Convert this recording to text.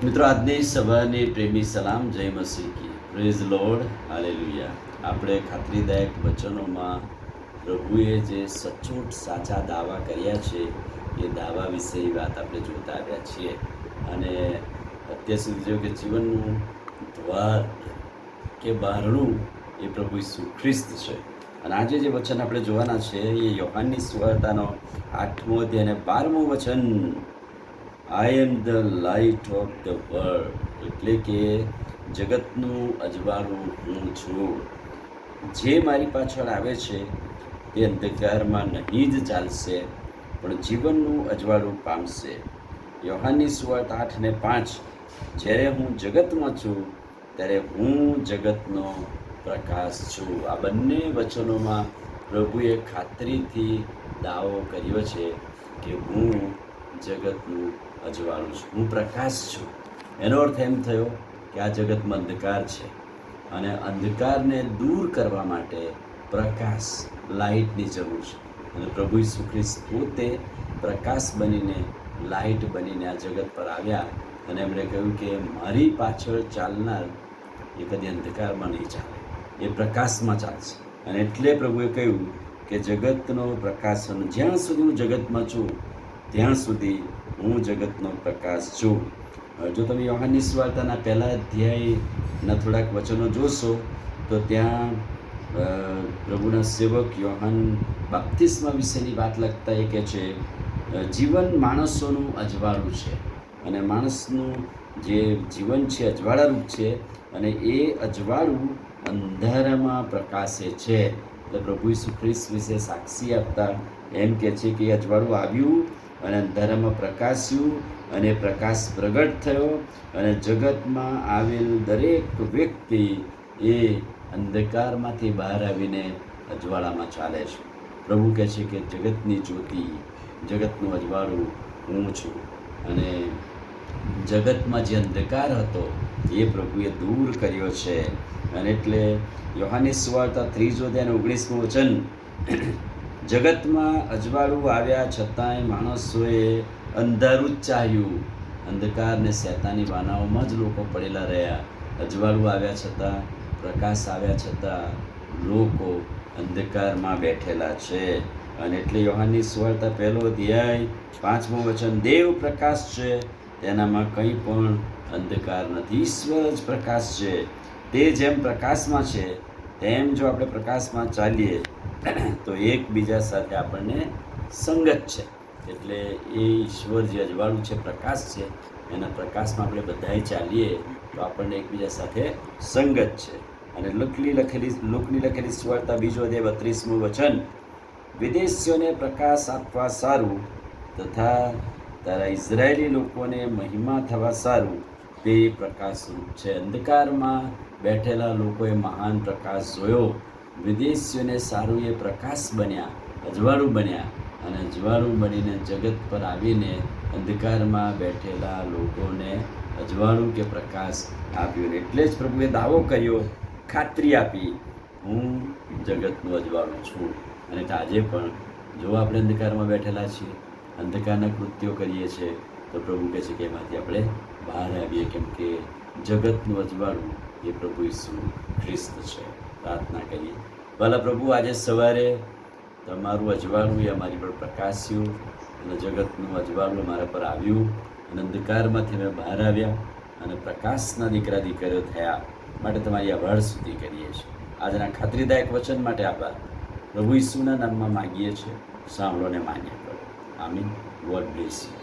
મિત્રો, આજની સભાની પ્રેમી સલામ, જય મસીહ કી, પ્રેઝ લોર્ડ, હાલેલુયા. આપણે ખાતરીદાયક વચનોમાં પ્રભુએ જે સચોટ સાચા દાવા કર્યા છે એ દાવા વિશેની વાત આપણે જોતા આવ્યા છીએ. અને અત્યાર સુધી જો કે જીવનનું દ્વાર કે બારણું એ પ્રભુ ઈસુ ખ્રિસ્ત છે. અને આજે જે વચન આપણે જોવાના છે એ યોહાનની સુવાર્તાનો 8મો અધ્યાય અને 12મું વચન, I am the light of the world, એટલે કે જગતનું અજવાળું હું છું. જે મારી પાછળ આવે છે તે અંધકારમાં નહીં જ ચાલશે, પણ જીવનનું અજવાળું પામશે. યોહાનની સુવાર્તા 8 અને 5, જ્યારે હું જગતમાં છું ત્યારે હું જગતનો પ્રકાશ છું. આ બંને વચનોમાં પ્રભુએ ખાતરીથી દાવો કર્યો છે કે હું જગતનું અજવાળું છું, હું પ્રકાશ છું. એનો અર્થ એમ થયો કે આ જગતમાં અંધકાર છે અને અંધકારને દૂર કરવા માટે પ્રકાશ, લાઇટની જરૂર છે. અને પ્રભુ ઈસુ ખ્રિસ્ત પોતે પ્રકાશ બનીને, લાઇટ બનીને આ જગત પર આવ્યા અને એમણે કહ્યું કે મારી પાછળ ચાલનાર એ કદી અંધકારમાં નહીં ચાલે, એ પ્રકાશમાં ચાલશે. અને એટલે પ્રભુએ કહ્યું કે જગતનો પ્રકાશ, જ્યાં સુધી હું જગતમાં છું ત્યાં સુધી હું જગતનો પ્રકાશ છું. જો તમે યોહાનની સુવાર્તાના પહેલા અધ્યાયના થોડાક વચનો જોશો તો ત્યાં પ્રભુના સેવક યોહાન બાપ્તિસ્મા વિશેની વાત લખતા એ કહે છે, જીવન માણસોનું અજવાળું છે અને માણસનું જે જીવન છે અજવાળારૂપ છે અને એ અજવાળું અંધારામાં પ્રકાશે છે. એટલે પ્રભુ ઈસુ ખ્રિસ્ત વિશે સાક્ષી આપતા એમ કહે છે કે અજવાળું આવ્યું અને અંધારામાં પ્રકાશ્યું અને પ્રકાશ પ્રગટ થયો અને જગતમાં આવેલ દરેક વ્યક્તિ એ અંધકારમાંથી બહાર આવીને અજવાળામાં ચાલે છે. પ્રભુ કહે છે કે જગતની જ્યોતિ, જગતનું અજવાળું હું છું. અને જગતમાં જે અંધકાર હતો એ પ્રભુએ દૂર કર્યો છે. અને એટલે યોહાનની સુવાર્તા 3 અધ્યાય 19મું વચન, જગતમાં અજવાળું આવ્યા છતાંય માણસોએ અંધારું જ ચાહ્યું. અંધકાર ને શૈતાની વાનાઓમાં જ લોકો પડેલા રહ્યા. અજવાળું આવ્યા છતાં, પ્રકાશ આવ્યા છતાં લોકો અંધકારમાં બેઠેલા છે. અને એટલે યોહાનની સુવાર્તા 1 અધ્યાય 5મું વચન, દેવ પ્રકાશ છે, તેનામાં કંઈ પણ અંધકાર નથી. ઈશ્વર જ પ્રકાશ છે. તે જેમ પ્રકાશમાં છે તેમ જો આપણે પ્રકાશમાં ચાલીએ તો એકબીજા સાથે આપણને સંગત છે. એટલે એ ઈશ્વર જે અજવાળું છે, પ્રકાશ છે, એના પ્રકાશમાં આપણે બધાએ ચાલીએ તો આપણને એકબીજા સાથે સંગત છે. અને લોકની લખેલી સુવાર્તા 2 અધ્યાય 32મું વચન, વિદેશીઓને પ્રકાશ આપવા સારું તથા તારા ઇઝરાયેલી લોકોને મહિમા થવા સારું તે પ્રકાશરૂપ છે. અંધકારમાં બેઠેલા લોકોએ મહાન પ્રકાશ જોયો. વિદેશીઓને સારું એ પ્રકાશ બન્યા, અજવાળું બન્યા અને અજવાળું બનીને જગત પર આવીને અંધકારમાં બેઠેલા લોકોને અજવાળું કે પ્રકાશ આપ્યું. એટલે જ પ્રભુએ દાવો કર્યો, ખાતરી આપી, હું જગતનું અજવાળું છું. અને આજે પણ જો આપણે અંધકારમાં બેઠેલા છીએ, અંધકારના કૃત્યો કરીએ છીએ, તો પ્રભુ કહે છે કે એમાંથી આપણે બહાર આવીએ, કેમ કે જગતનું અજવાળું એ પ્રભુ ઈસુ ખ્રિસ્ત છે. પ્રાર્થના કરીએ. ભલા પ્રભુ, આજે સવારે તમારું અજવાળું એ અમારી પર પ્રકાશ્યું અને જગતનું અજવાળું અમારા પર આવ્યું અને અંધકારમાંથી અમે બહાર આવ્યા અને પ્રકાશના દીકરા દીકરીઓ થયા માટે તમારી આભાર સ્તુતિ કરીએ છીએ. આજના ખાતરીદાયક વચન માટે આભાર. પ્રભુ ઈસુના નામમાં માગીએ છીએ, સાંભળો ને માન્ય કરો. આમીન. God bless you.